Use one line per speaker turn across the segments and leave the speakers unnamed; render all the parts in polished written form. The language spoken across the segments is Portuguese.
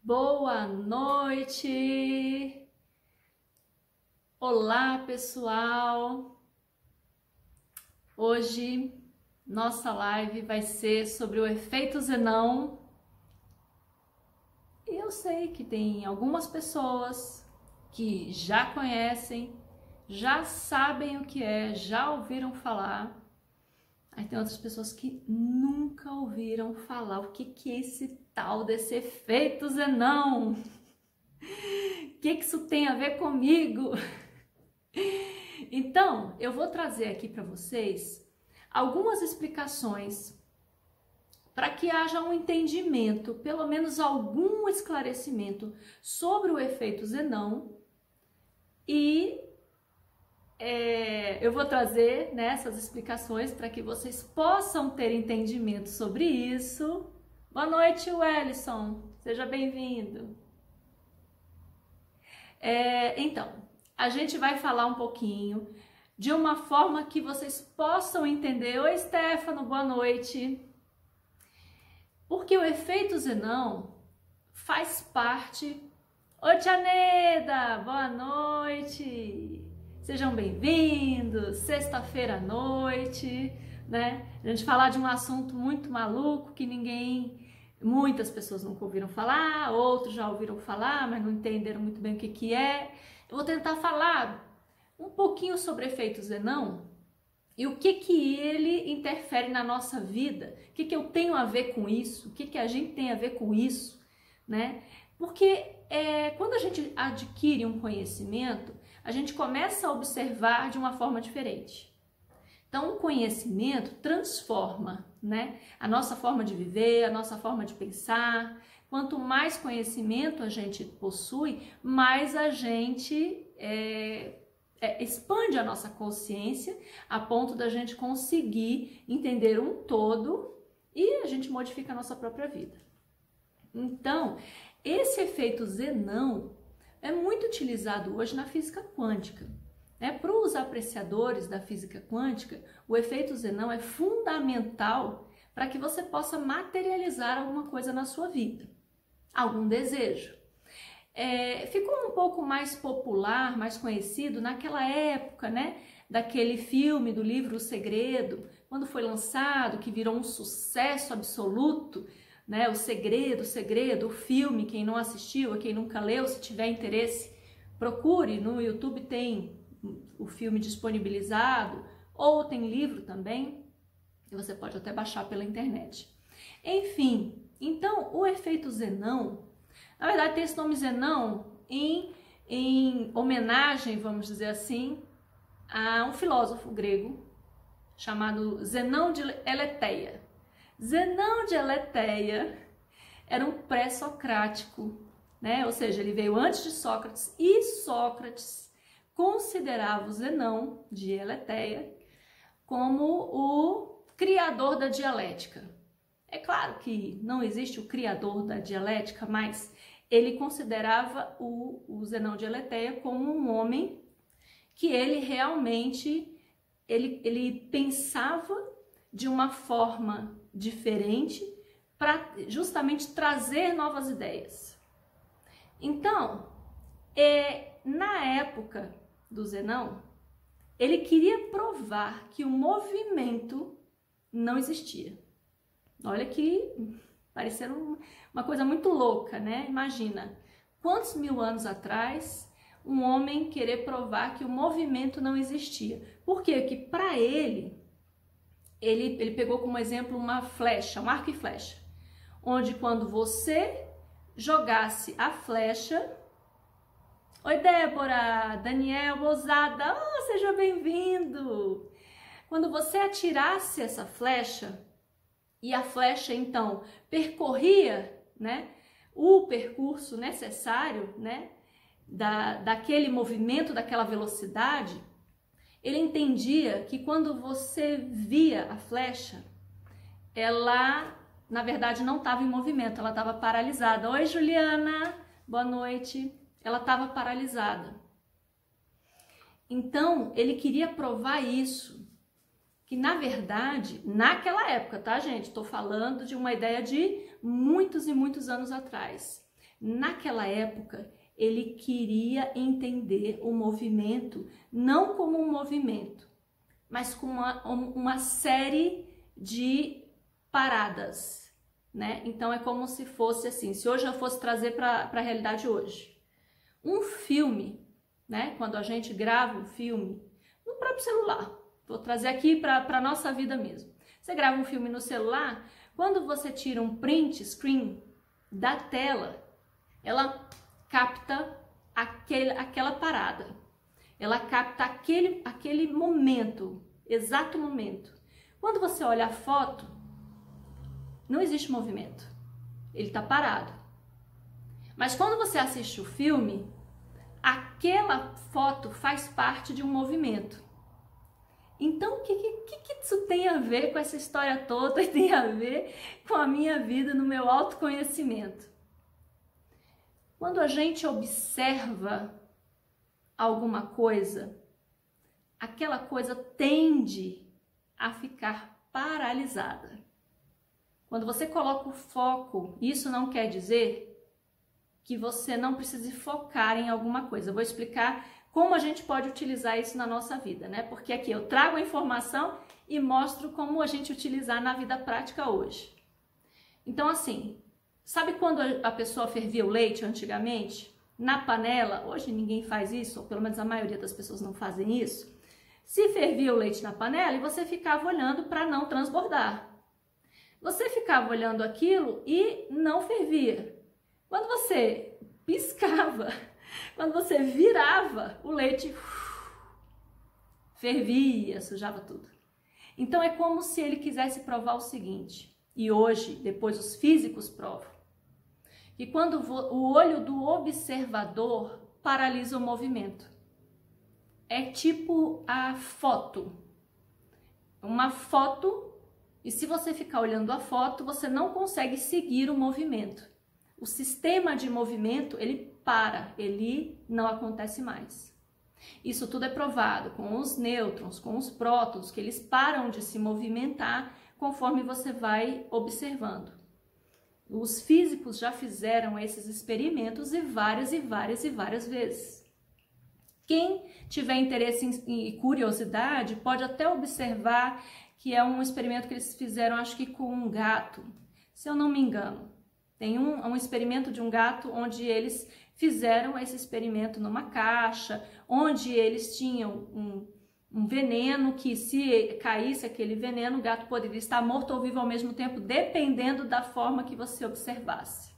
Boa noite! Olá, pessoal! Hoje nossa live vai ser sobre o efeito Zenão. E eu sei que tem algumas pessoas que já conhecem, já sabem o que é, já ouviram falar. Aí tem outras pessoas que nunca ouviram falar o que é esse tal desse efeito Zenão. O que isso tem a ver comigo? Então, eu vou trazer aqui para vocês algumas explicações para que haja um entendimento, pelo menos algum esclarecimento sobre o efeito Zenão. E eu vou trazer essas explicações para que vocês possam ter entendimento sobre isso. Boa noite, Wellison. Seja bem-vindo. Então, a gente vai falar um pouquinho de uma forma que vocês possam entender. Oi, Stefano, boa noite. Porque o efeito Zenão faz parte... Oi, Tia Neda, boa noite. Sejam bem-vindos, sexta-feira à noite, né? A gente falar de um assunto muito maluco que muitas pessoas nunca ouviram falar, outros já ouviram falar, mas não entenderam muito bem o que é. Eu vou tentar falar um pouquinho sobre efeito Zenão e o que ele interfere na nossa vida, o que eu tenho a ver com isso, o que a gente tem a ver com isso, né? Porque quando a gente adquire um conhecimento, a gente começa a observar de uma forma diferente. Então, o conhecimento transforma, né, a nossa forma de viver, a nossa forma de pensar. Quanto mais conhecimento a gente possui, mais a gente expande a nossa consciência a ponto da gente conseguir entender um todo e a gente modifica a nossa própria vida. Então, esse efeito Zenão é muito utilizado hoje na física quântica. Para os apreciadores da física quântica, o efeito Zenão é fundamental para que você possa materializar alguma coisa na sua vida, algum desejo. Ficou um pouco mais popular, mais conhecido naquela época, né? Daquele filme do livro O Segredo, quando foi lançado, que virou um sucesso absoluto, né? O Segredo, o filme. Quem não assistiu, quem nunca leu, se tiver interesse, procure. No YouTube tem o filme disponibilizado, ou tem livro também, e você pode até baixar pela internet. Enfim, então o efeito Zenão, na verdade tem esse nome Zenão em homenagem, vamos dizer assim, a um filósofo grego chamado Zenão de Eleteia. Zenão de Eleteia era um pré-socrático, né? Ou seja, ele veio antes de Sócrates, e Sócrates considerava o Zenão de Eleteia como o criador da dialética. É claro que não existe o criador da dialética, mas ele considerava o Zenão de Eleteia como um homem que ele realmente ele pensava de uma forma diferente para justamente trazer novas ideias. Então, na época do Zenão, ele queria provar que o movimento não existia. Olha que parecendo uma coisa muito louca, né? Imagina, quantos mil anos atrás um homem querer provar que o movimento não existia. Por quê? Porque para ele pegou como exemplo uma flecha, um arco e flecha, onde quando você jogasse a flecha... Oi, Débora, Daniel, Bozada, seja bem-vindo! Quando você atirasse essa flecha, e a flecha então percorria, né, o percurso necessário, né, daquele movimento, daquela velocidade, ele entendia que quando você via a flecha, ela, na verdade, não estava em movimento, ela estava paralisada. Oi, Juliana, boa noite. Ela estava paralisada. Então, ele queria provar isso, que na verdade, naquela época, tá, gente? Estou falando de uma ideia de muitos e muitos anos atrás. Naquela época, ele queria entender o movimento não como um movimento, mas como uma série de paradas, né? Então é como se fosse assim, se hoje eu fosse trazer para a realidade hoje. Um filme, né? Quando a gente grava um filme no próprio celular, vou trazer aqui para a nossa vida mesmo. Você grava um filme no celular, quando você tira um print screen da tela, ela capta aquela parada, ela capta aquele momento, exato momento. Quando você olha a foto, não existe movimento, ele está parado. Mas quando você assiste o filme, aquela foto faz parte de um movimento. Então, o que isso tem a ver com essa história toda e tem a ver com a minha vida no meu autoconhecimento? Quando a gente observa alguma coisa, aquela coisa tende a ficar paralisada. Quando você coloca o foco, isso não quer dizer que você não precise focar em alguma coisa. Eu vou explicar como a gente pode utilizar isso na nossa vida, né? Porque aqui eu trago a informação e mostro como a gente utilizar na vida prática hoje. Então, assim, sabe quando a pessoa fervia o leite antigamente? Na panela, hoje ninguém faz isso, ou pelo menos a maioria das pessoas não fazem isso. Se fervia o leite na panela e você ficava olhando para não transbordar. Você ficava olhando aquilo e não fervia. Quando você piscava, quando você virava, o leite fervia, sujava tudo. Então é como se ele quisesse provar o seguinte, e hoje, depois os físicos provam, que quando o olho do observador paralisa o movimento. É tipo a foto. Uma foto, e se você ficar olhando a foto, você não consegue seguir o movimento. O sistema de movimento, ele para, ele não acontece mais. Isso tudo é provado com os nêutrons, com os prótons, que eles param de se movimentar conforme você vai observando. Os físicos já fizeram esses experimentos e várias vezes. Quem tiver interesse e curiosidade pode até observar que é um experimento que eles fizeram, acho que com um gato, se eu não me engano. Tem um experimento de um gato onde eles fizeram esse experimento numa caixa, onde eles tinham um veneno que, se caísse aquele veneno, o gato poderia estar morto ou vivo ao mesmo tempo, dependendo da forma que você observasse.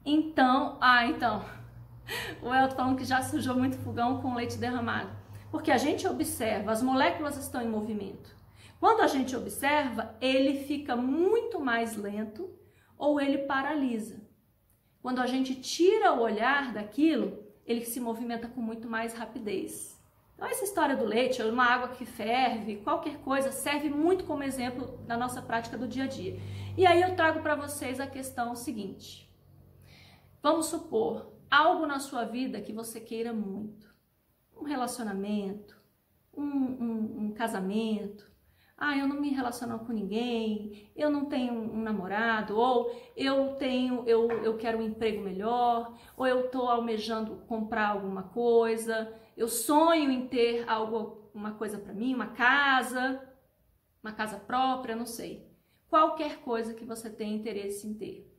Então, o Elton falando que já sujou muito fogão com leite derramado. Porque a gente observa, as moléculas estão em movimento. Quando a gente observa, ele fica muito mais lento ou ele paralisa. Quando a gente tira o olhar daquilo, ele se movimenta com muito mais rapidez. Então essa história do leite, uma água que ferve, qualquer coisa, serve muito como exemplo da nossa prática do dia a dia. E aí eu trago para vocês a questão seguinte. Vamos supor, algo na sua vida que você queira muito. Um relacionamento, um casamento. Eu não me relaciono com ninguém, eu não tenho um namorado, ou eu quero um emprego melhor, ou eu estou almejando comprar alguma coisa, eu sonho em ter uma coisa para mim, uma casa própria, não sei. Qualquer coisa que você tenha interesse em ter.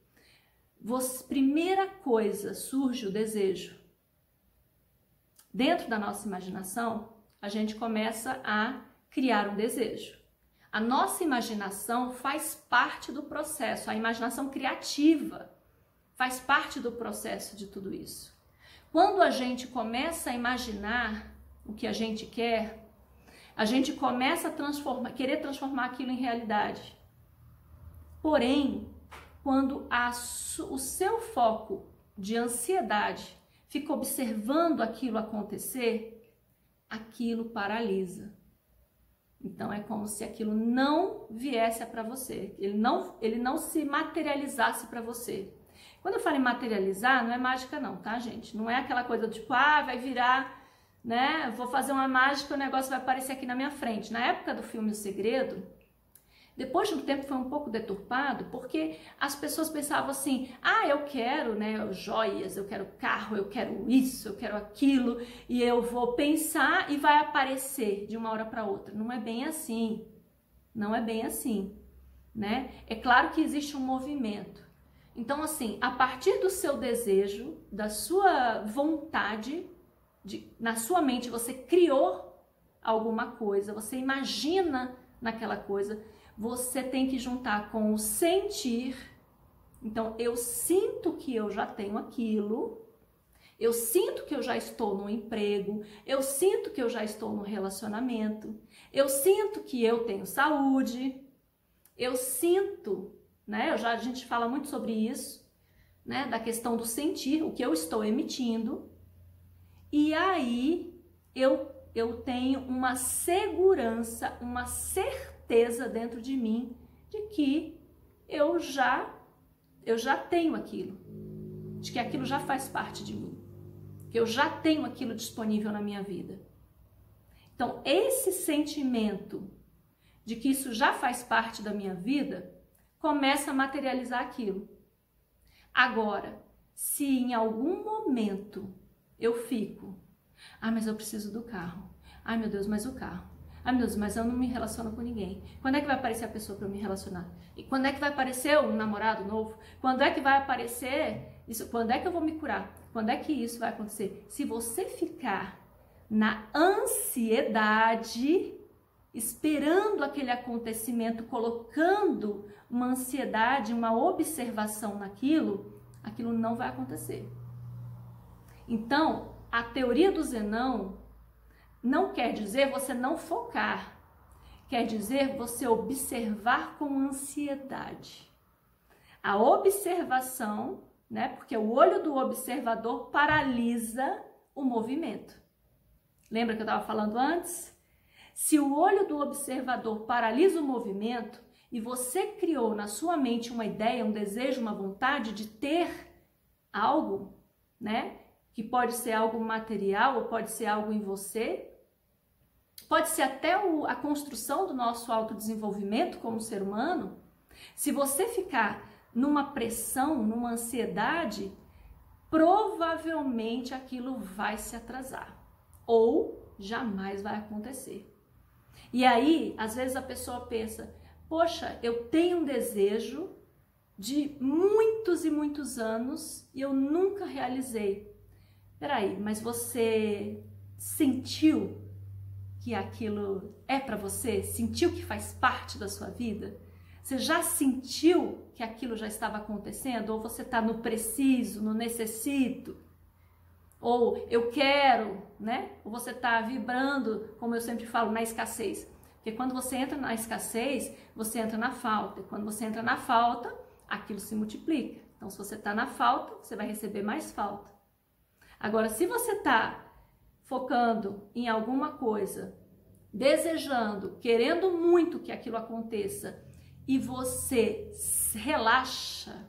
Primeira coisa, surge o desejo. Dentro da nossa imaginação, a gente começa a criar um desejo. A nossa imaginação faz parte do processo, a imaginação criativa faz parte do processo de tudo isso. Quando a gente começa a imaginar o que a gente quer, a gente começa a querer transformar aquilo em realidade. Porém, quando o seu foco de ansiedade fica observando aquilo acontecer, aquilo paralisa. Então é como se aquilo não viesse para você, ele não se materializasse para você. Quando eu falo em materializar, não é mágica não, tá, gente? Não é aquela coisa tipo, vai virar, né? Vou fazer uma mágica e o negócio vai aparecer aqui na minha frente. Na época do filme O Segredo, Depois de um tempo foi um pouco deturpado, porque as pessoas pensavam assim, ah, eu quero, né, joias, eu quero carro, eu quero isso, eu quero aquilo, e eu vou pensar e vai aparecer de uma hora para outra. Não é bem assim, não é bem assim, né? É claro que existe um movimento. Então, assim, a partir do seu desejo, da sua vontade, na sua mente você criou alguma coisa, você imagina naquela coisa, você tem que juntar com o sentir. Então, eu sinto que eu já tenho aquilo, eu sinto que eu já estou no emprego, eu sinto que eu já estou no relacionamento, eu sinto que eu tenho saúde, eu sinto, né? A gente fala muito sobre isso, né? Da questão do sentir, o que eu estou emitindo, e aí eu tenho uma segurança, uma certeza dentro de mim de que eu já tenho aquilo, de que aquilo já faz parte de mim, que eu já tenho aquilo disponível na minha vida. Então, esse sentimento de que isso já faz parte da minha vida começa a materializar aquilo. Agora, se em algum momento eu fico, ah, mas eu preciso do carro, ai meu Deus, mas o carro, ai meu Deus, mas eu não me relaciono com ninguém, quando é que vai aparecer a pessoa para eu me relacionar? E quando é que vai aparecer um namorado novo? Quando é que vai aparecer isso? Quando é que eu vou me curar? Quando é que isso vai acontecer? Se você ficar na ansiedade, esperando aquele acontecimento, colocando uma ansiedade, uma observação naquilo, aquilo não vai acontecer. Então, a teoria do Zenão não quer dizer você não focar, quer dizer você observar com ansiedade. A observação, né, porque o olho do observador paralisa o movimento. Lembra que eu estava falando antes? Se o olho do observador paralisa o movimento e você criou na sua mente uma ideia, um desejo, uma vontade de ter algo, né? Que pode ser algo material ou pode ser algo em você, pode ser até a construção do nosso autodesenvolvimento como ser humano. Se você ficar numa pressão, numa ansiedade, provavelmente aquilo vai se atrasar ou jamais vai acontecer. E aí, às vezes a pessoa pensa, poxa, eu tenho um desejo de muitos e muitos anos e eu nunca realizei. Peraí, mas você sentiu que aquilo é para você? Sentiu que faz parte da sua vida? Você já sentiu que aquilo já estava acontecendo? Ou você está no preciso, no necessito? Ou eu quero, né? Ou você está vibrando, como eu sempre falo, na escassez. Porque quando você entra na escassez, você entra na falta. E quando você entra na falta, aquilo se multiplica. Então, se você está na falta, você vai receber mais falta. Agora, se você está focando em alguma coisa, desejando, querendo muito que aquilo aconteça, e você relaxa,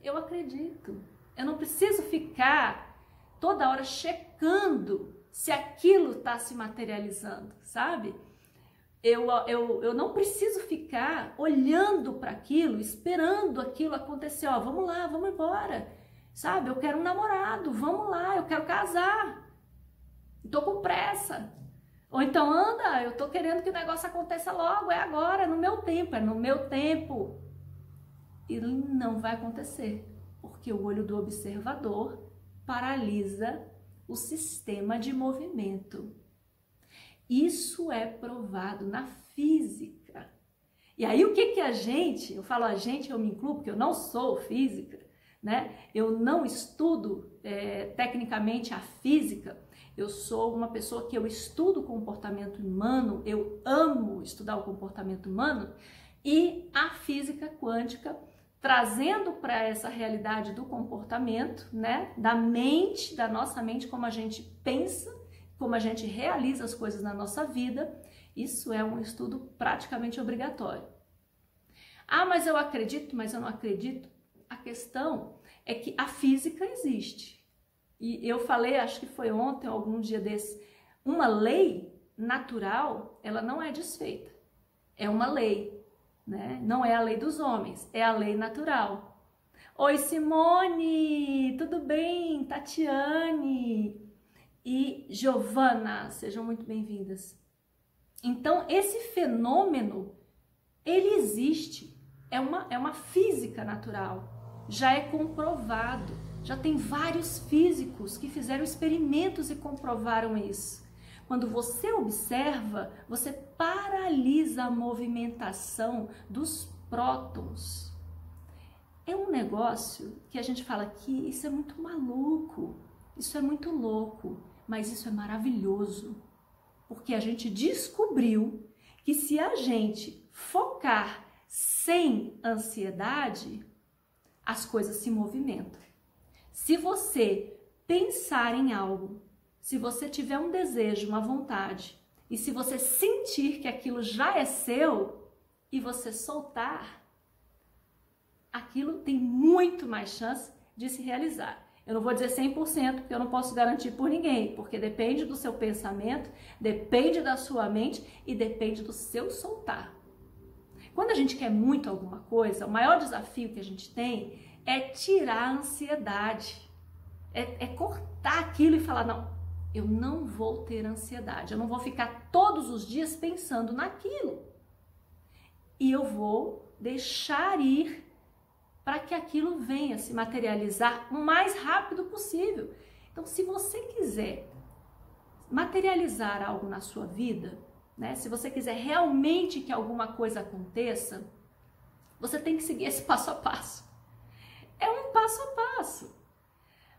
eu acredito. Eu não preciso ficar toda hora checando se aquilo está se materializando, sabe? Eu não preciso ficar olhando para aquilo, esperando aquilo acontecer. Ó, vamos lá, vamos embora, sabe? Eu quero um namorado, vamos lá, eu quero casar, tô com pressa. Ou então, anda, eu tô querendo que o negócio aconteça logo, é agora, é no meu tempo, é no meu tempo. E não vai acontecer, porque o olho do observador paralisa o sistema de movimento. Isso é provado na física. E aí o que a gente, eu falo a gente, eu me incluo, porque eu não sou física, né? Eu não estudo tecnicamente a física, eu sou uma pessoa que eu estudo o comportamento humano, eu amo estudar o comportamento humano, e a física quântica trazendo para essa realidade do comportamento, né? Da mente, da nossa mente, como a gente pensa, como a gente realiza as coisas na nossa vida, isso é um estudo praticamente obrigatório. Ah, mas eu acredito, mas eu não acredito. A questão é que a física existe. E eu falei, acho que foi ontem ou algum dia desse, uma lei natural, ela não é desfeita. É uma lei. né? Não é a lei dos homens, é a lei natural. Oi, Simone, tudo bem? Tatiane e Giovana, sejam muito bem-vindas. Então, esse fenômeno, ele existe, é uma física natural, já é comprovado, já tem vários físicos que fizeram experimentos e comprovaram isso. Quando você observa, você paralisa a movimentação dos prótons. É um negócio que a gente fala que isso é muito maluco, isso é muito louco, mas isso é maravilhoso. Porque a gente descobriu que se a gente focar sem ansiedade, as coisas se movimentam. Se você pensar em algo, se você tiver um desejo, uma vontade, e se você sentir que aquilo já é seu e você soltar, aquilo tem muito mais chance de se realizar. Eu não vou dizer 100%, porque eu não posso garantir por ninguém, porque depende do seu pensamento, depende da sua mente e depende do seu soltar. Quando a gente quer muito alguma coisa, o maior desafio que a gente tem é tirar a ansiedade, é cortar aquilo e falar, não, eu não vou ter ansiedade, eu não vou ficar todos os dias pensando naquilo. E eu vou deixar ir para que aquilo venha se materializar o mais rápido possível. Então, se você quiser materializar algo na sua vida, né, se você quiser realmente que alguma coisa aconteça, você tem que seguir esse passo a passo. É um passo a passo.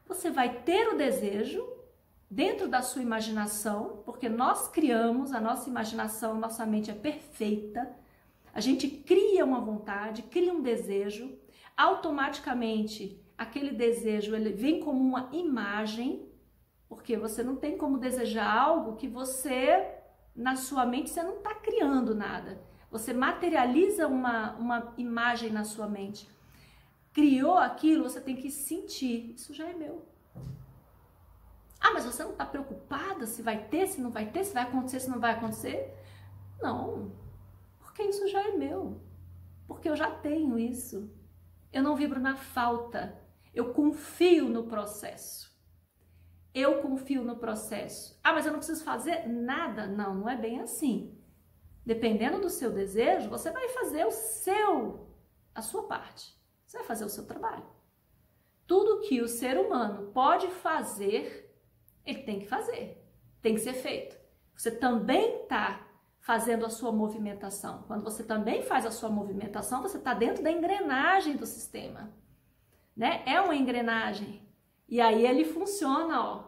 Você vai ter o desejo dentro da sua imaginação, porque nós criamos, a nossa imaginação, nossa mente é perfeita. A gente cria uma vontade, cria um desejo, automaticamente aquele desejo ele vem como uma imagem, porque você não tem como desejar algo que você, na sua mente, você não está criando nada. Você materializa uma imagem na sua mente. Criou aquilo, você tem que sentir, isso já é meu. Ah, mas você não está preocupada se vai ter, se não vai ter, se vai acontecer, se não vai acontecer? Não, porque isso já é meu, porque eu já tenho isso. Eu não vibro na falta, eu confio no processo. Eu confio no processo. Ah, mas eu não preciso fazer nada? Não, não é bem assim. Dependendo do seu desejo, você vai fazer a sua parte. Você vai fazer o seu trabalho. Tudo que o ser humano pode fazer, ele tem que fazer. Tem que ser feito. Você também está fazendo a sua movimentação. Quando você também faz a sua movimentação, você está dentro da engrenagem do sistema, né? É uma engrenagem. E aí ele funciona, ó.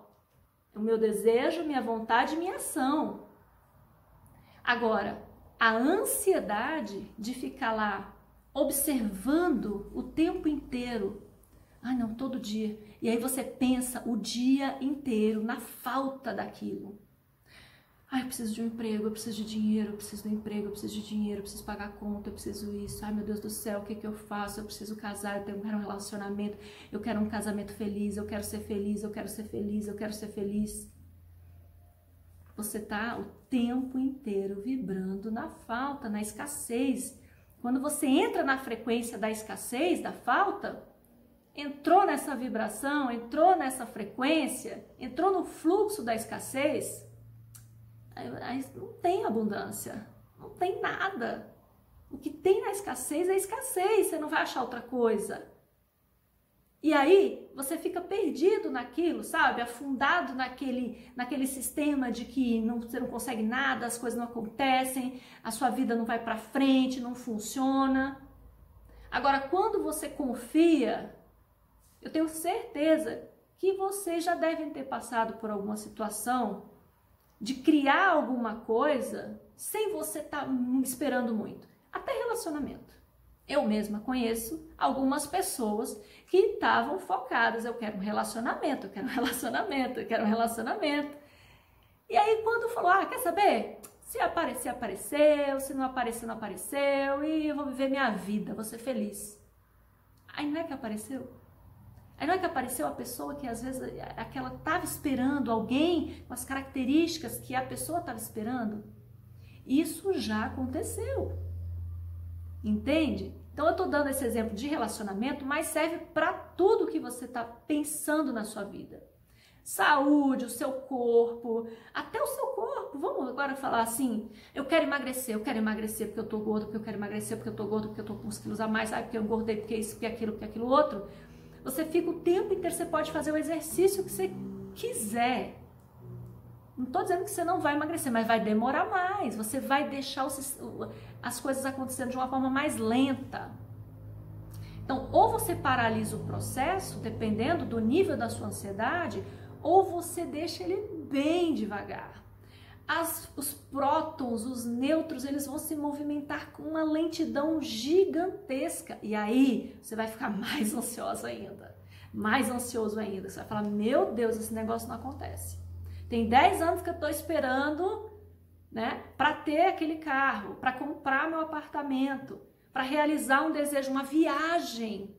O meu desejo, minha vontade, minha ação. Agora, a ansiedade de ficar lá observando o tempo inteiro. Ah, não, todo dia. E aí você pensa o dia inteiro na falta daquilo. Ai, eu preciso de um emprego, eu preciso de dinheiro, eu preciso do emprego, eu preciso de dinheiro, eu preciso pagar a conta, eu preciso isso. Ai, meu Deus do céu, o que eu faço? Eu preciso casar, eu quero um relacionamento, eu quero um casamento feliz, eu quero ser feliz, eu quero ser feliz, eu quero ser feliz. Você tá o tempo inteiro vibrando na falta, na escassez. Quando você entra na frequência da escassez, da falta, entrou nessa vibração, entrou nessa frequência, entrou no fluxo da escassez, aí não tem abundância, não tem nada. O que tem na escassez é escassez, você não vai achar outra coisa. E aí você fica perdido naquilo, sabe? Afundado naquele sistema de que você não consegue nada, as coisas não acontecem, a sua vida não vai para frente, não funciona. Agora, quando você confia, eu tenho certeza que vocês já devem ter passado por alguma situação de criar alguma coisa sem você estar esperando muito. Até relacionamento. Eu mesma conheço algumas pessoas que estavam focadas. Eu quero um relacionamento, eu quero um relacionamento, eu quero um relacionamento. E aí quando falou, quer saber? Se aparecer, apareceu. Se não aparecer, não apareceu. E eu vou viver minha vida, vou ser feliz. Aí não é que apareceu? Aí não é que apareceu a pessoa que às vezes aquela estava esperando alguém com as características que a pessoa estava esperando? Isso já aconteceu. Entende? Então eu tô dando esse exemplo de relacionamento, mas serve para tudo que você tá pensando na sua vida. Saúde, o seu corpo, até o seu corpo. Vamos agora falar assim, eu quero emagrecer porque eu tô gordo, porque eu quero emagrecer porque eu tô gordo, porque eu tô com uns quilos a mais, porque eu engordei, porque isso, porque aquilo outro. Você fica o tempo inteiro, você pode fazer o exercício que você quiser. Não tô dizendo que você não vai emagrecer, mas vai demorar mais. Você vai deixar as coisas acontecendo de uma forma mais lenta. Então, ou você paralisa o processo, dependendo do nível da sua ansiedade, ou você deixa ele bem devagar. Os prótons, os nêutrons, eles vão se movimentar com uma lentidão gigantesca. E aí, você vai ficar mais ansiosa ainda. Mais ansioso ainda. Você vai falar, meu Deus, esse negócio não acontece. Tem 10 anos que eu tô esperando, né, para ter aquele carro, para comprar meu apartamento, para realizar um desejo, uma viagem,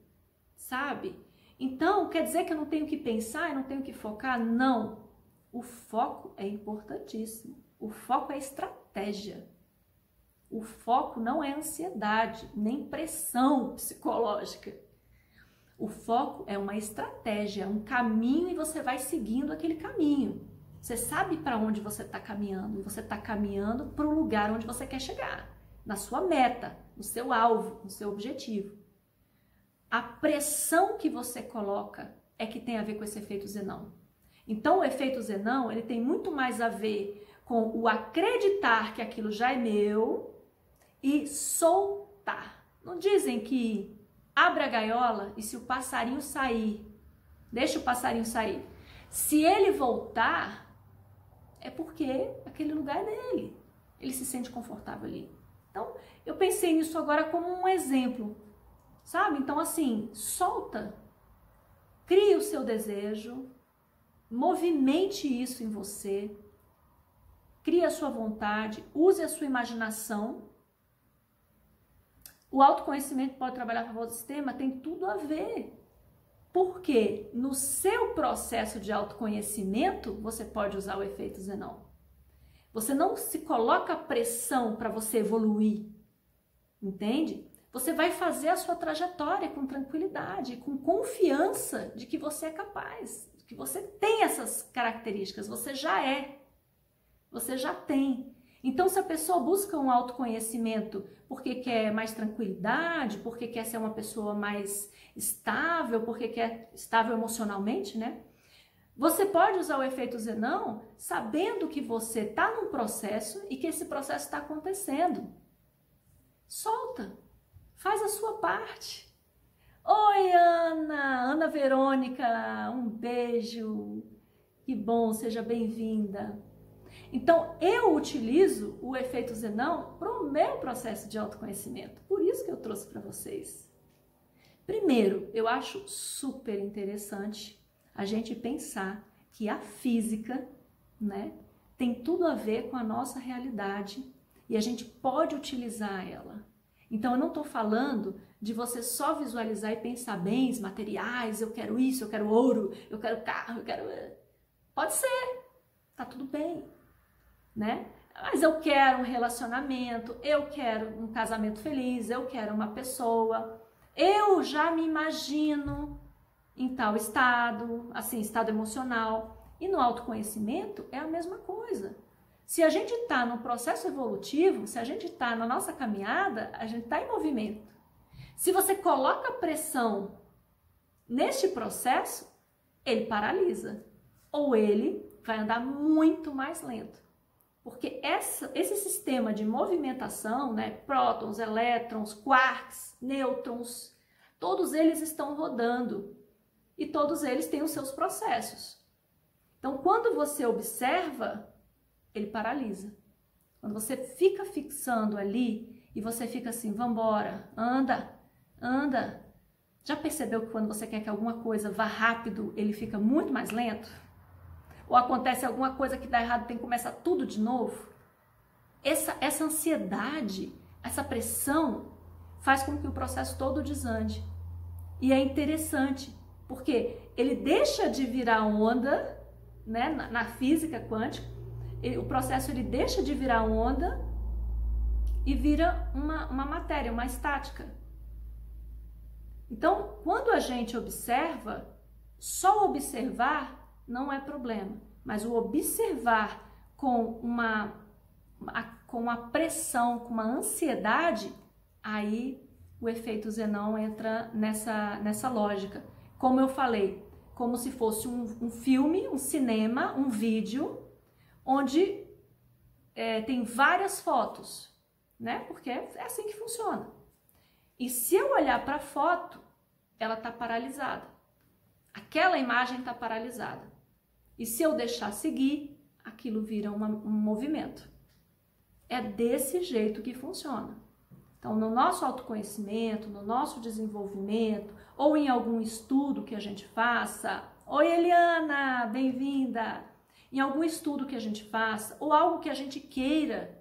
sabe? Então, quer dizer que eu não tenho que pensar, eu não tenho que focar? Não. O foco é importantíssimo. O foco é estratégia. O foco não é ansiedade, nem pressão psicológica. O foco é uma estratégia, um caminho e você vai seguindo aquele caminho. Você sabe para onde você está caminhando e você está caminhando para o lugar onde você quer chegar, na sua meta, no seu alvo, no seu objetivo. A pressão que você coloca é que tem a ver com esse efeito Zenão. Então, o efeito Zenão, ele tem muito mais a ver com o acreditar que aquilo já é meu e soltar. Não dizem que abre a gaiola e se o passarinho sair, deixa o passarinho sair. Se ele voltar, é porque aquele lugar é dele. Ele se sente confortável ali. Então, eu pensei nisso agora como um exemplo, sabe? Então, assim, solta. Crie o seu desejo. Movimente isso em você. Crie a sua vontade. Use a sua imaginação. O autoconhecimento pode trabalhar a favor do sistema? Tem tudo a ver. Porque no seu processo de autoconhecimento, você pode usar o efeito Zenão. Você não se coloca pressão para você evoluir, entende? Você vai fazer a sua trajetória com tranquilidade, com confiança de que você é capaz, de que você tem essas características, você já é, você já tem. Então, se a pessoa busca um autoconhecimento porque quer mais tranquilidade, porque quer ser uma pessoa mais estável, porque quer estável emocionalmente, né? Você pode usar o efeito Zenão sabendo que você está num processo e que esse processo está acontecendo. Solta, faz a sua parte. Oi, Ana Verônica, um beijo, que bom, seja bem-vinda. Então, eu utilizo o efeito Zenão para o meu processo de autoconhecimento. Por isso que eu trouxe para vocês. Primeiro, eu acho super interessante a gente pensar que a física, né, tem tudo a ver com a nossa realidade e a gente pode utilizar ela. Então, eu não estou falando de você só visualizar e pensar bens materiais, eu quero isso, eu quero ouro, eu quero carro, eu quero... Pode ser, tá tudo bem. Né? Mas eu quero um relacionamento, eu quero um casamento feliz, eu quero uma pessoa, eu já me imagino em tal estado, assim, estado emocional. E no autoconhecimento é a mesma coisa. Se a gente está no processo evolutivo, se a gente está na nossa caminhada, a gente está em movimento. Se você coloca pressão neste processo, ele paralisa ou ele vai andar muito mais lento. Porque esse sistema de movimentação, né, prótons, elétrons, quarks, nêutrons, todos eles estão rodando e todos eles têm os seus processos. Então, quando você observa, ele paralisa. Quando você fica fixando ali e você fica assim, vambora, anda, anda. Já percebeu que quando você quer que alguma coisa vá rápido, ele fica muito mais lento? Ou acontece alguma coisa que dá errado, tem que começar tudo de novo? Essa ansiedade, essa pressão faz com que o processo todo desande. E é interessante, porque ele deixa de virar onda, né, na física quântica, o processo ele deixa de virar onda e vira uma matéria, uma estática. Então, quando a gente observa, só observar não é problema, mas o observar com uma pressão, com uma ansiedade, aí o efeito Zenão entra nessa lógica. Como eu falei, como se fosse um filme, um cinema, um vídeo, onde tem várias fotos, né? Porque é assim que funciona. E se eu olhar para a foto, ela está paralisada. Aquela imagem está paralisada. E se eu deixar seguir, aquilo vira um movimento. É desse jeito que funciona. Então, no nosso autoconhecimento, no nosso desenvolvimento, ou em algum estudo que a gente faça, oi Eliana, bem-vinda! Em algum estudo que a gente faça, ou algo que a gente queira,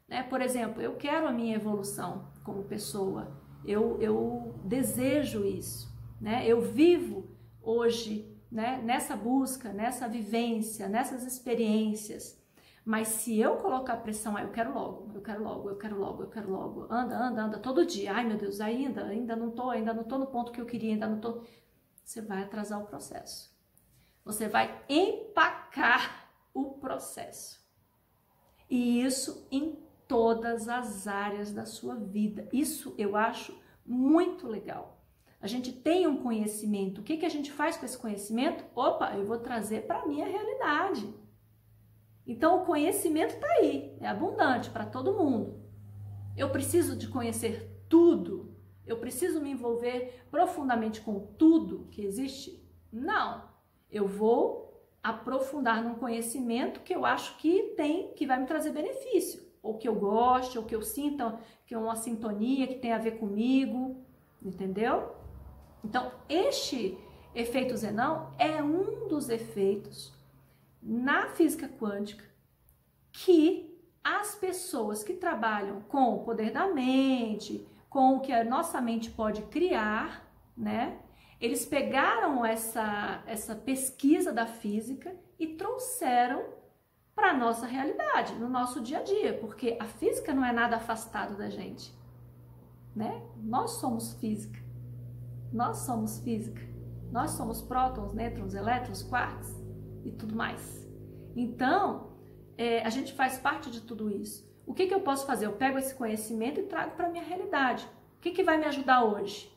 né? Por exemplo, eu quero a minha evolução como pessoa, eu desejo isso, né? Eu vivo hoje, né, nessa busca, nessa vivência, nessas experiências. Mas se eu colocar pressão, eu quero logo, eu quero logo, eu quero logo, eu quero logo, anda, todo dia, ai meu Deus, ainda não tô no ponto que eu queria, ainda não tô. Você vai atrasar o processo. Você vai empacar o processo. E isso em todas as áreas da sua vida. Isso eu acho muito legal. A gente tem um conhecimento. O que a gente faz com esse conhecimento? Opa, eu vou trazer para a minha realidade. Então, o conhecimento está aí, é abundante para todo mundo. Eu preciso de conhecer tudo? Eu preciso me envolver profundamente com tudo que existe? Não. Eu vou aprofundar num conhecimento que eu acho que vai me trazer benefício. Ou que eu goste, ou que eu sinta que é uma sintonia, que tem a ver comigo, entendeu? Então, este efeito Zenão é um dos efeitos na física quântica que as pessoas que trabalham com o poder da mente, com o que a nossa mente pode criar, né? Eles pegaram essa pesquisa da física e trouxeram para a nossa realidade, no nosso dia a dia, porque a física não é nada afastado da gente, né? Nós somos física, nós somos física, nós somos prótons, nêutrons, elétrons, quarks e tudo mais. Então, a gente faz parte de tudo isso. O que eu posso fazer? Eu pego esse conhecimento e trago para a minha realidade. O que vai me ajudar hoje?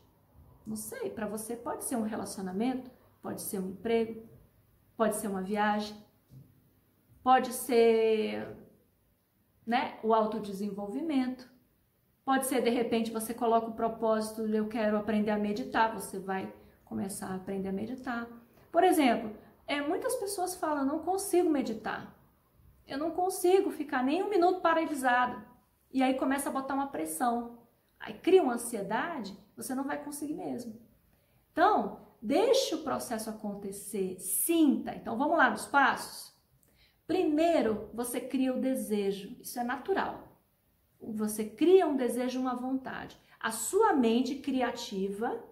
Não sei, para você pode ser um relacionamento, pode ser um emprego, pode ser uma viagem, pode ser, né, o autodesenvolvimento, pode ser, de repente, você coloca o propósito, eu quero aprender a meditar, você vai começar a aprender a meditar. Por exemplo, muitas pessoas falam, não consigo meditar, eu não consigo ficar nem um minuto paralisada, e aí começa a botar uma pressão, aí cria uma ansiedade, você não vai conseguir mesmo. Então, deixe o processo acontecer, sinta. Então, vamos lá nos passos? Primeiro, você cria o desejo, isso é natural. Você cria um desejo, uma vontade. A sua mente criativa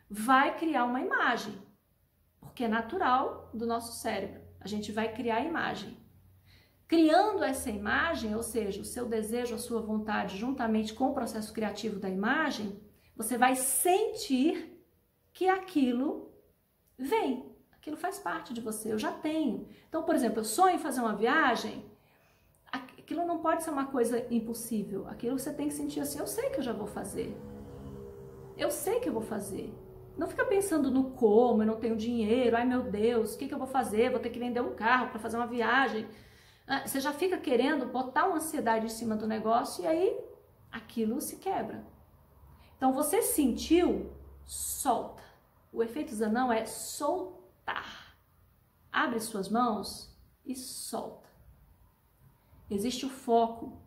vai criar uma imagem, porque é natural do nosso cérebro. A gente vai criar a imagem. Criando essa imagem, ou seja, o seu desejo, a sua vontade, juntamente com o processo criativo da imagem, você vai sentir que aquilo vem, aquilo faz parte de você, eu já tenho. Então, por exemplo, eu sonho em fazer uma viagem, aquilo não pode ser uma coisa impossível, aquilo você tem que sentir assim, eu sei que eu já vou fazer, eu sei que eu vou fazer. Não fica pensando no como, eu não tenho dinheiro, ai meu Deus, o que eu vou fazer? Vou ter que vender um carro para fazer uma viagem. Você já fica querendo botar uma ansiedade em cima do negócio e aí aquilo se quebra. Então você sentiu, solta. O efeito Zenão é soltar. Abre suas mãos e solta. Existe o foco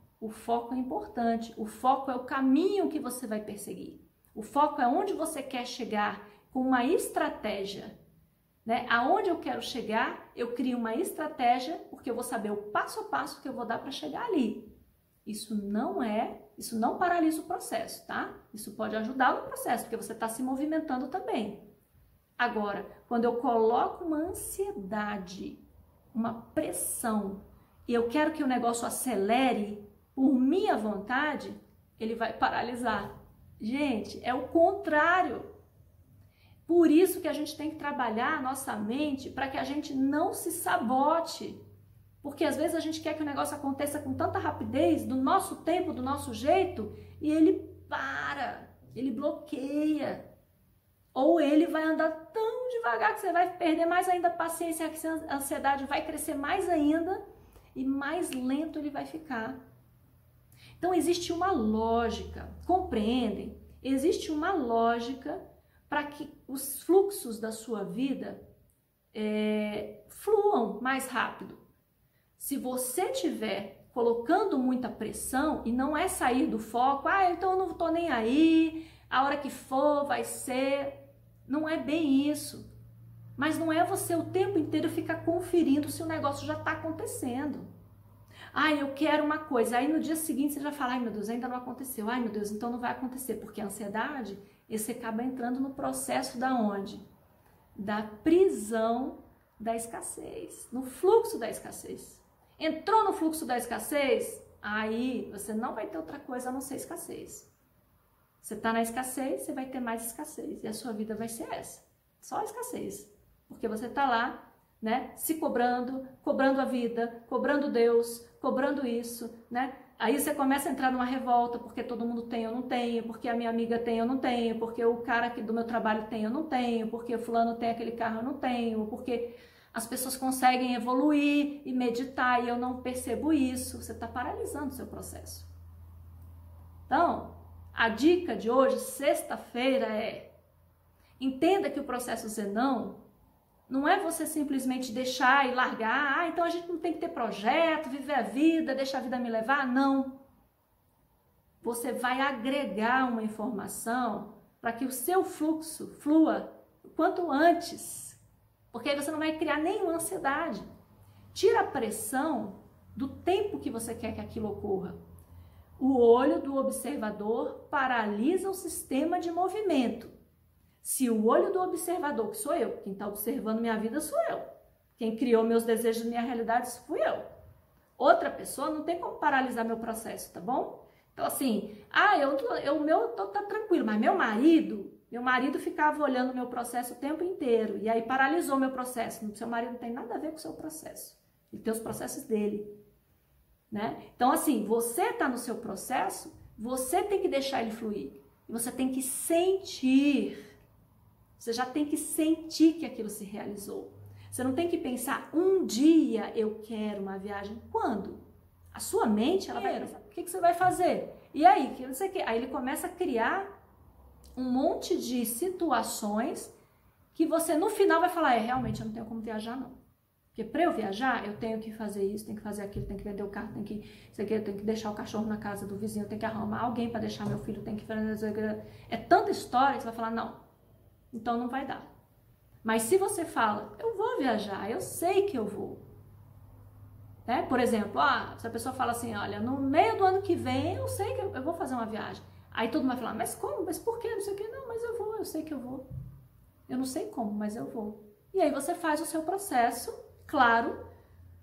é importante. O foco é o caminho que você vai perseguir. O foco é onde você quer chegar com uma estratégia. Né? Aonde eu quero chegar, eu crio uma estratégia, porque eu vou saber o passo a passo que eu vou dar para chegar ali. Isso não paralisa o processo, tá? Isso pode ajudar no processo, porque você está se movimentando também. Agora, quando eu coloco uma ansiedade, uma pressão, e eu quero que o negócio acelere, por minha vontade, ele vai paralisar. Gente, é o contrário. Por isso que a gente tem que trabalhar a nossa mente para que a gente não se sabote. Porque às vezes a gente quer que o negócio aconteça com tanta rapidez, do nosso tempo, do nosso jeito, e ele para, ele bloqueia. Ou ele vai andar tão devagar que você vai perder mais ainda a paciência, a ansiedade vai crescer mais ainda e mais lento ele vai ficar. Então existe uma lógica, compreendem? Existe uma lógica para que os fluxos da sua vida fluam mais rápido. Se você estiver colocando muita pressão e não é sair do foco, então eu não estou nem aí, a hora que for vai ser, não é bem isso. Mas não é você o tempo inteiro ficar conferindo se o negócio já está acontecendo. Eu quero uma coisa, aí no dia seguinte você já fala, meu Deus, ainda não aconteceu, meu Deus, então não vai acontecer, porque a ansiedade, você acaba entrando no processo da onde? Da prisão da escassez, no fluxo da escassez. Entrou no fluxo da escassez, aí você não vai ter outra coisa a não ser escassez. Você está na escassez, você vai ter mais escassez, e a sua vida vai ser essa, só escassez, porque você está lá, né, se cobrando a vida, cobrando Deus, cobrando isso, né? Aí você começa a entrar numa revolta, porque todo mundo tem, eu não tenho, porque a minha amiga tem, eu não tenho, porque o cara aqui do meu trabalho tem, eu não tenho, porque o fulano tem aquele carro, eu não tenho, porque as pessoas conseguem evoluir e meditar e eu não percebo isso. Você está paralisando o seu processo. Então, a dica de hoje, sexta-feira, entenda que o processo Zenão não é você simplesmente deixar e largar, então a gente não tem que ter projeto, viver a vida, deixar a vida me levar, não. Você vai agregar uma informação para que o seu fluxo flua o quanto antes, porque aí você não vai criar nenhuma ansiedade. Tira a pressão do tempo que você quer que aquilo ocorra. O olho do observador paralisa o sistema de movimento. Se o olho do observador, que sou eu, quem está observando minha vida sou eu, quem criou meus desejos e minha realidade fui eu. Outra pessoa não tem como paralisar meu processo, tá bom? Então assim, o meu tá tranquilo, mas meu marido ficava olhando meu processo o tempo inteiro e aí paralisou meu processo. O seu marido não tem nada a ver com o seu processo, ele tem os processos dele, né? Então assim, você está no seu processo, você tem que deixar ele fluir, você tem que sentir. Você já tem que sentir que aquilo se realizou. Você não tem que pensar, um dia eu quero uma viagem. Quando? A sua mente, ela vai pensar, o que você vai fazer? E aí, que não sei o quê. Aí ele começa a criar um monte de situações que você no final vai falar, realmente eu não tenho como viajar não. Porque para eu viajar, eu tenho que fazer isso, tenho que fazer aquilo, tenho que vender o carro, tenho que deixar o cachorro na casa do vizinho, tenho que arrumar alguém para deixar meu filho, tenho que fazer... É tanta história que você vai falar, não. Então não vai dar. Mas se você fala, eu vou viajar, eu sei que eu vou. Né? Por exemplo, se a pessoa fala assim, olha, no meio do ano que vem, eu sei que eu vou fazer uma viagem. Aí todo mundo vai falar, mas como? Mas por quê? Não sei o quê. Não, mas eu vou, eu sei que eu vou. Eu não sei como, mas eu vou. E aí você faz o seu processo, claro,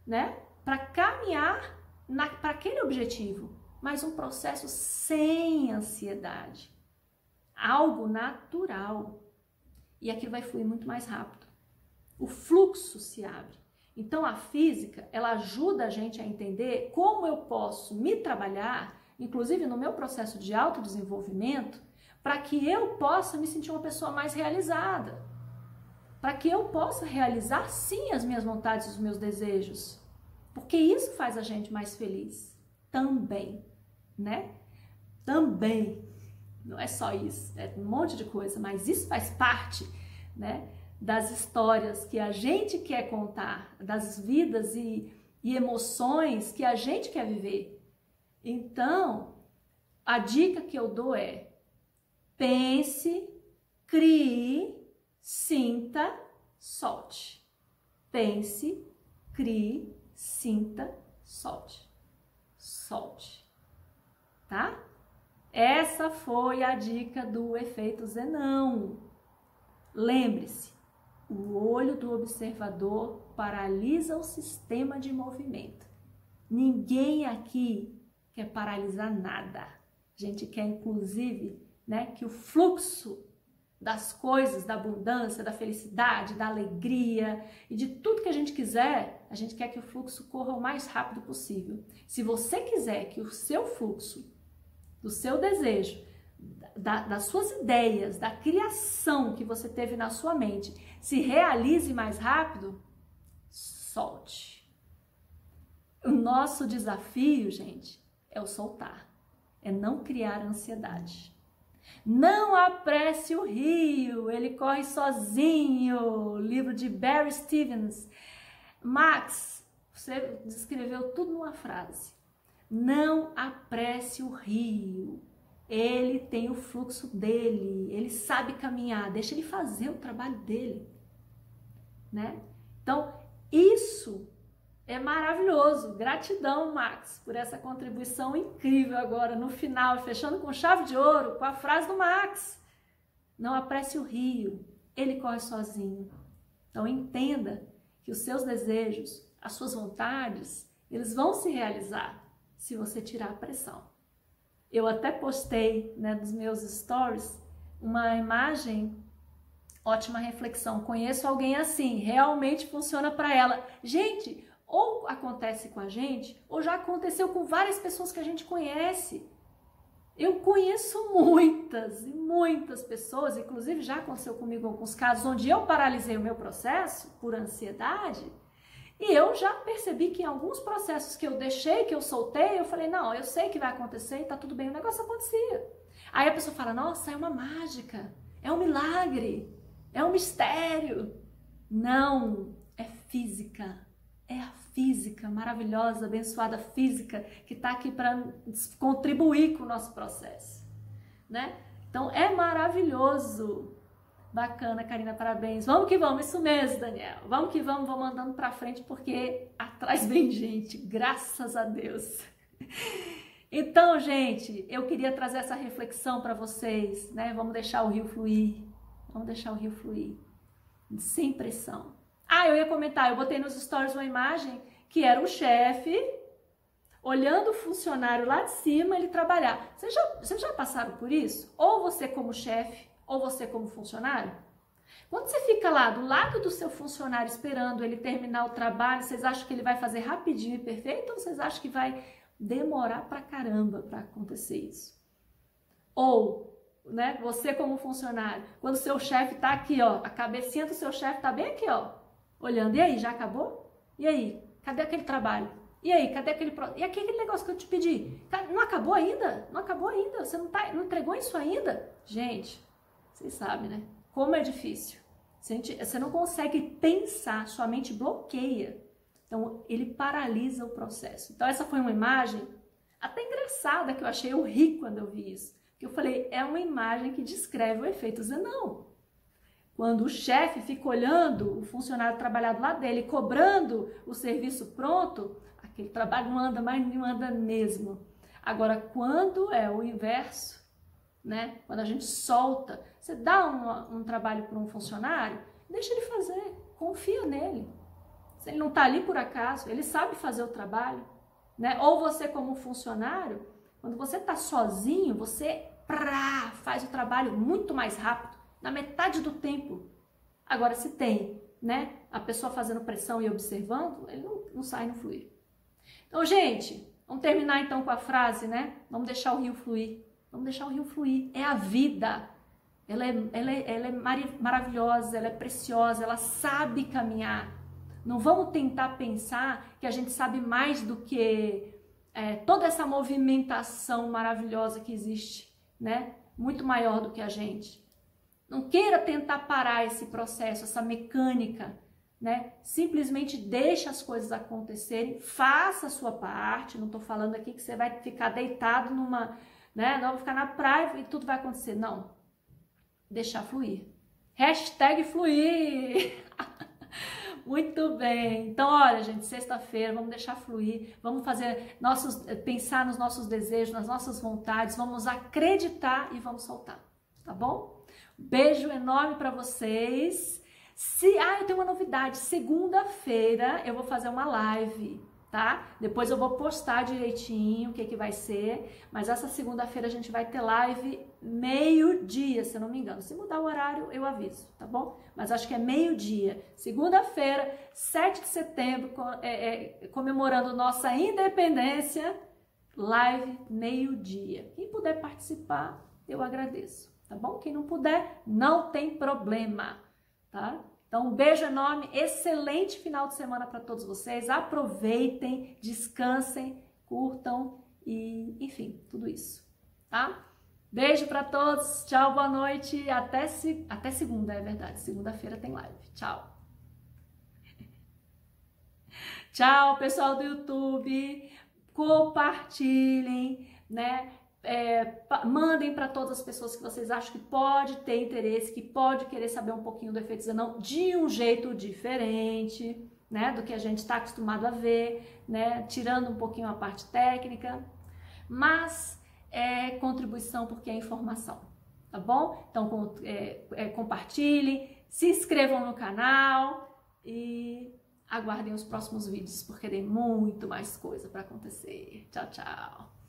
né? Para caminhar para aquele objetivo. Mas um processo sem ansiedade. Algo natural. E aquilo vai fluir muito mais rápido. O fluxo se abre. Então a física, ela ajuda a gente a entender como eu posso me trabalhar, inclusive no meu processo de autodesenvolvimento, para que eu possa me sentir uma pessoa mais realizada. Para que eu possa realizar sim as minhas vontades e os meus desejos. Porque isso faz a gente mais feliz. Também, né? Também. Não é só isso, é um monte de coisa, mas isso faz parte, né, das histórias que a gente quer contar, das vidas e emoções que a gente quer viver. Então, a dica que eu dou é: pense, crie, sinta, solte. Pense, crie, sinta, solte. Solte. Tá? Essa foi a dica do efeito Zenão. Lembre-se, o olho do observador paralisa o sistema de movimento. Ninguém aqui quer paralisar nada. A gente quer, inclusive, né, que o fluxo das coisas, da abundância, da felicidade, da alegria e de tudo que a gente quiser, a gente quer que o fluxo corra o mais rápido possível. Se você quiser que o seu fluxo, do seu desejo, das suas ideias, da criação que você teve na sua mente, se realize mais rápido, solte. O nosso desafio, gente, é o soltar, é não criar ansiedade. Não apresse o rio, ele corre sozinho. Livro de Barry Stevens. Max, você descreveu tudo numa frase. Não apresse o rio. Ele tem o fluxo dele, ele sabe caminhar, deixa ele fazer o trabalho dele, né? Então, isso é maravilhoso. Gratidão, Max, por essa contribuição incrível agora no final, fechando com chave de ouro, com a frase do Max. Não apresse o rio, ele corre sozinho. Então entenda que os seus desejos, as suas vontades, eles vão se realizar se você tirar a pressão. Eu até postei, né, nos meus stories uma imagem, ótima reflexão. Conheço alguém assim, realmente funciona para ela. Gente, ou acontece com a gente, ou já aconteceu com várias pessoas que a gente conhece. Eu conheço muitas e muitas pessoas, inclusive já aconteceu comigo alguns casos onde eu paralisei o meu processo por ansiedade, e eu já percebi que em alguns processos que eu deixei, que eu soltei, eu falei, não, eu sei que vai acontecer e tá tudo bem, o negócio acontecia. Aí a pessoa fala, nossa, é uma mágica, é um milagre, é um mistério. Não, é física. É a física maravilhosa, abençoada física que está aqui para contribuir com o nosso processo, né? Então é maravilhoso. Bacana, Karina, parabéns. Vamos que vamos, isso mesmo, Daniel. Vamos que vamos andando para frente porque atrás vem gente, graças a Deus. Então, gente, eu queria trazer essa reflexão para vocês, né? Vamos deixar o rio fluir. Vamos deixar o rio fluir, sem pressão. Ah, eu ia comentar, eu botei nos stories uma imagem que era o chefe olhando o funcionário lá de cima ele trabalhar. Vocês já passaram por isso? Ou você como chefe, ou você como funcionário? Quando você fica lá do lado do seu funcionário esperando ele terminar o trabalho, vocês acham que ele vai fazer rapidinho e perfeito? Ou vocês acham que vai demorar pra caramba para acontecer isso? Ou, né, você como funcionário, quando o seu chefe tá aqui, ó, a cabecinha do seu chefe tá bem aqui, ó, olhando, e aí, já acabou? E aí, cadê aquele trabalho? E aí, cadê aquele... E aquele negócio que eu te pedi? Não acabou ainda? Não acabou ainda? Você não entregou isso ainda? Gente, vocês sabem, né? Como é difícil. Você não consegue pensar, sua mente bloqueia. Então, ele paralisa o processo. Então, essa foi uma imagem até engraçada que eu achei, eu ri quando eu vi isso. Porque eu falei, é uma imagem que descreve o efeito Zenão. Quando o chefe fica olhando o funcionário trabalhar do lado dele, cobrando o serviço pronto, aquele trabalho não anda mais, não anda mesmo. Agora, quando é o inverso, né? Quando a gente solta, você dá um trabalho para um funcionário, deixa ele fazer, confia nele. Se ele não está ali por acaso, ele sabe fazer o trabalho, né? Ou você como funcionário, quando você está sozinho, você faz o trabalho muito mais rápido, na metade do tempo. Agora, se tem, né, a pessoa fazendo pressão e observando, ele não sai, não flui. Então, gente, vamos terminar então com a frase, né? Vamos deixar o rio fluir. Vamos deixar o rio fluir. É a vida. Ela é maravilhosa, ela é preciosa, ela sabe caminhar. Não vamos tentar pensar que a gente sabe mais do que toda essa movimentação maravilhosa que existe, né? Muito maior do que a gente. Não queira tentar parar esse processo, essa mecânica, né? Simplesmente deixa as coisas acontecerem, faça a sua parte. Não estou falando aqui que você vai ficar deitado numa, né? Não, vou ficar na praia e tudo vai acontecer. Não. Deixar fluir. Hashtag fluir. Muito bem. Então, olha, gente, sexta-feira, vamos deixar fluir, vamos pensar nos nossos desejos, nas nossas vontades, vamos acreditar e vamos soltar, tá bom? Beijo enorme para vocês. Eu tenho uma novidade. Segunda-feira eu vou fazer uma live, tá? tá? Depois eu vou postar direitinho o que vai ser, mas essa segunda-feira a gente vai ter live meio-dia, se eu não me engano. Se mudar o horário, eu aviso, tá bom? Mas acho que é meio-dia. Segunda-feira, 7 de setembro, comemorando nossa independência, live meio-dia. Quem puder participar, eu agradeço, tá bom? Quem não puder, não tem problema, tá? Então, um beijo enorme, excelente final de semana para todos vocês. Aproveitem, descansem, curtam e, enfim, tudo isso, tá? Beijo para todos, tchau, boa noite, até segunda, é verdade, segunda-feira tem live. Tchau. Tchau, pessoal do YouTube, compartilhem, né? Mandem para todas as pessoas que vocês acham que pode ter interesse, que pode querer saber um pouquinho do efeito Zenão de um jeito diferente, né, do que a gente está acostumado a ver, né, tirando um pouquinho a parte técnica, mas é contribuição porque é informação, tá bom? Então compartilhem, se inscrevam no canal e aguardem os próximos vídeos porque tem muito mais coisa para acontecer. Tchau, tchau!